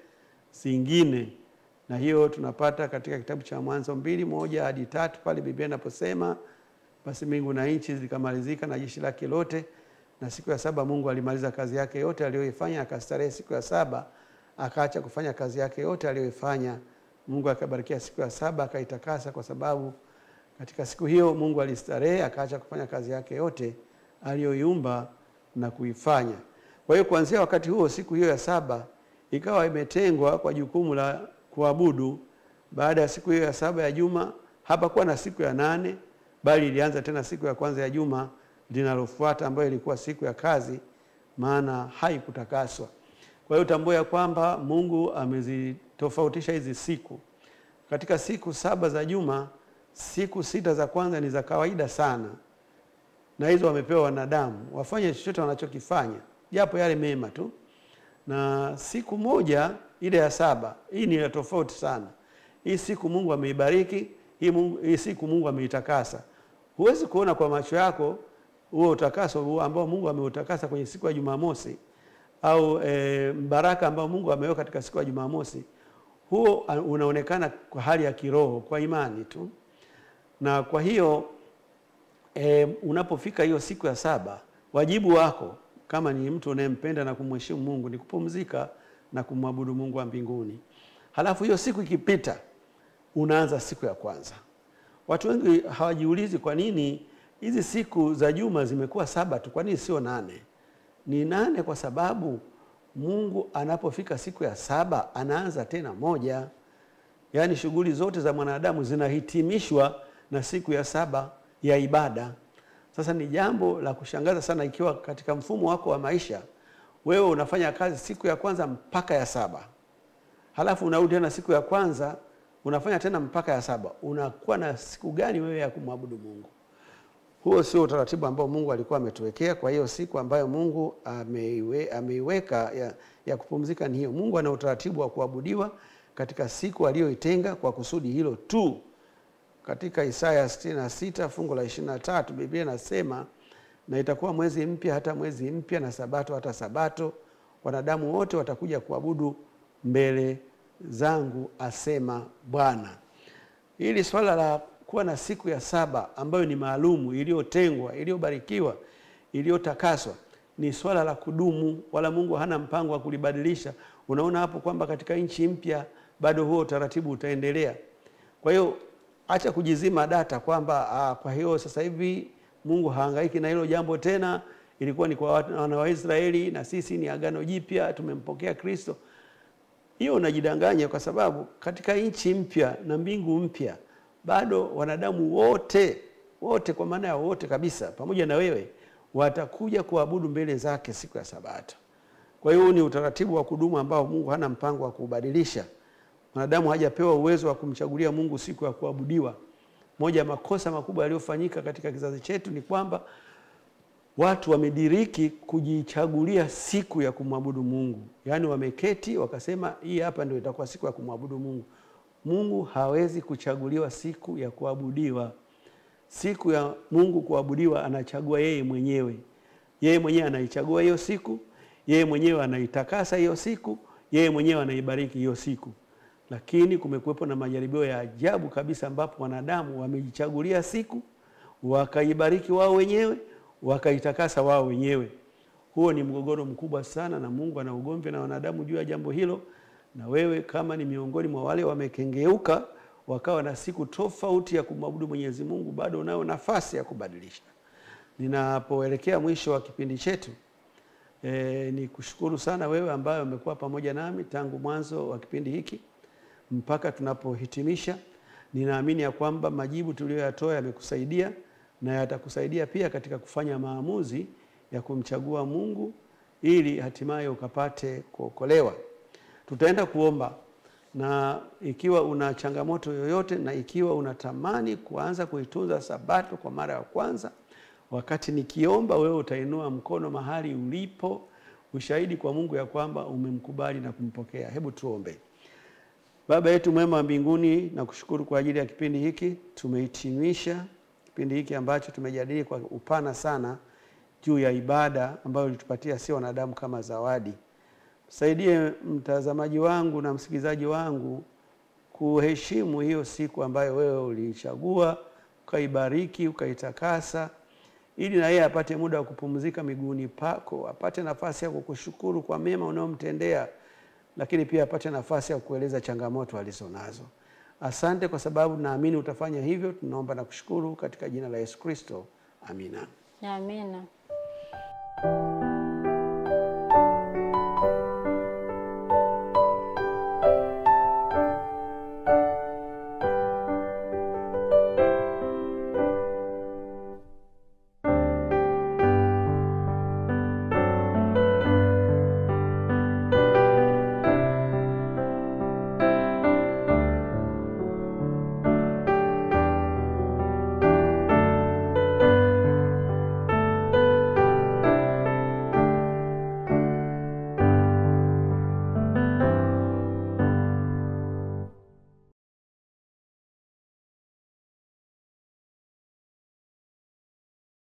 zingine. Na hiyo tunapata katika kitabu cha Mwanzo 2:1-3 pale Biblia inaposema, basi mbingu na nchi zikamalizika na jeshi lake lote, na siku ya saba Mungu alimaliza kazi yake yote aliyoifanya, akastarehe siku ya saba, akaacha kufanya kazi yake yote aliyoifanya. Mungu akabarikia siku ya saba, akaitakasa, kwa sababu katika siku hiyo Mungu alistarehe, akaacha kufanya kazi yake yote aliyoiumba na kuifanya. Kwa hiyo kuanzia wakati huo, siku hiyo ya saba ikawa imetengwa kwa jukumu la kuabudu. Baada ya siku hiyo ya saba ya juma, hapakuwa na siku ya 8, bali ilianza tena siku ya kwanza ya juma linalofuata, ambayo ilikuwa siku ya kazi, maana haikutakaswa. Kwa hiyo tambua ya kwamba Mungu amezitofautisha hizi siku. Katika siku 7 za juma, siku 6 za kwanza ni za kawaida sana, na hizo wamepewa wanadamu wafanye chochote wanachokifanya, japo yale mema tu. Na siku moja ile ya 7, hii ni tofauti sana. Hii siku Mungu ameibariki, hii siku Mungu ameitakasa. Huwezi kuona kwa macho yako huo utakaso ambao Mungu ameutakasa kwenye siku ya Jumamosi, au baraka ambao Mungu ameweka katika siku ya Jumamosi. Huo unaonekana kwa hali ya kiroho, kwa imani tu. Na kwa hiyo unapofika hiyo siku ya 7, wajibu wako kama ni mtu unayempenda na kumheshimu Mungu ni kupumzika na kumwabudu Mungu wa mbinguni. Halafu hiyo siku ikipita, unaanza siku ya kwanza. Watu wengi hawajiulizi kwa nini hizi siku za juma zimekuwa 7 tu, kwa nini sio 8? Ni 8 kwa sababu Mungu anapofika siku ya 7 anaanza tena moja. Yaani shughuli zote za mwanadamu zinahitimishwa na siku ya 7 ya ibada. Sasa ni jambo la kushangaza sana ikiwa katika mfumo wako wa maisha wewe unafanya kazi siku ya kwanza mpaka ya 7. Halafu unarudi tena siku ya kwanza unafanya tena mpaka ya 7. Unakuwa na siku gani wewe ya kumwabudu Mungu? Huo sio utaratibu ambao Mungu alikuwa ametuwekea. Kwa hiyo siku ambayo Mungu ameiweka ya kupumzika ni hiyo. Mungu ana utaratibu wa kuabudiwa katika siku aliyoitenga kwa kusudi hilo tu. Katika Isaya 66 fungu la 23 Biblia inasema, na itakuwa mwezi mpya hata mwezi mpya, na sabato hata sabato, wanadamu wote watakuja kuabudu mbele zangu, asema Bwana. Hili swala la kuwa na siku ya 7 ambayo ni maalumu, iliyotengwa, iliyobarikiwa, iliyotakaswa, ni swala la kudumu, wala Mungu hana mpango wa kulibadilisha. Unaona hapo kwamba katika nchi mpya bado huo utaratibu utaendelea. Kwa hiyo acha kujizima data kwamba kwa hiyo sasa hivi Mungu hahangaiki na hilo jambo tena, ilikuwa ni kwa wana wa Israeli na sisi ni agano jipya, tumempokea Kristo. Hiyo unajidanganya, kwa sababu katika nchi mpya na mbingu mpya bado wanadamu wote kwa maana ya wote kabisa, pamoja na wewe, watakuja kuabudu mbele zake siku ya Sabato. Kwa hiyo ni utaratibu wa kudumu ambao Mungu hana mpango wa kubadilisha. Wanadamu hajapewa uwezo wa kumchagulia Mungu siku ya kuabudiwa. Moja ya makosa makubwa yaliyofanyika katika kizazi chetu ni kwamba watu wamediriki kujichagulia siku ya kumwabudu Mungu. Yaani wameketi wakasema hii hapa ndio itakuwa siku ya kumwabudu Mungu. Mungu hawezi kuchaguliwa siku ya kuabudiwa. siku ya Mungu kuabudiwa anachagua yeye mwenyewe. Yeye mwenyewe anaichagua hiyo siku, yeye mwenyewe anaitakasa hiyo siku, yeye mwenyewe anaibariki hiyo siku. Lakini kumekuwepo na majaribio ya ajabu kabisa ambapo wanadamu wamejichagulia siku, wakaibariki wao wenyewe, wakaitakasa wao wenyewe. Huo ni mgogoro mkubwa sana, na Mungu ana ugomvi na wanadamu juu ya jambo hilo. Na wewe kama ni miongoni mwa wale wamekengeuka wakawa na siku tofauti ya kumwabudu Mwenyezi Mungu, bado unayo nafasi ya kubadilisha. Ninapoelekea mwisho wa kipindi chetu, ni kushukuru sana wewe ambaye umekuwa pamoja nami tangu mwanzo wa kipindi hiki mpaka tunapohitimisha. Ninaamini ya kwamba majibu tuliyoyatoa yamekusaidia na yatakusaidia pia katika kufanya maamuzi ya kumchagua Mungu ili hatimaye ukapate kuokolewa. Tutaenda kuomba, na ikiwa una changamoto yoyote na ikiwa unatamani kuanza kuitunza Sabato kwa mara ya kwanza, wakati nikiomba wewe utainua mkono mahali ulipo, ushahidi kwa Mungu ya kwamba umemkubali na kumpokea. Hebu tuombe. Baba yetu mwema wa mbinguni, nakushukuru kwa ajili ya kipindi hiki. Tumehitimisha kipindi hiki ambacho tumejadili kwa upana sana juu ya ibada ambayo ulitupatia si wanadamu kama zawadi. Saidie mtazamaji wangu na msikilizaji wangu kuheshimu hiyo siku ambayo wewe uliichagua, ukaibariki, ukaitakasa, ili na yeye apate muda wa kupumzika miguuni pako, apate nafasi ya kukushukuru kwa mema unayomtendea, lakini pia apate nafasi ya kueleza changamoto alizonazo. Asante kwa sababu naamini utafanya hivyo. Tunaomba na kushukuru katika jina la Yesu Kristo. Amina. Amina.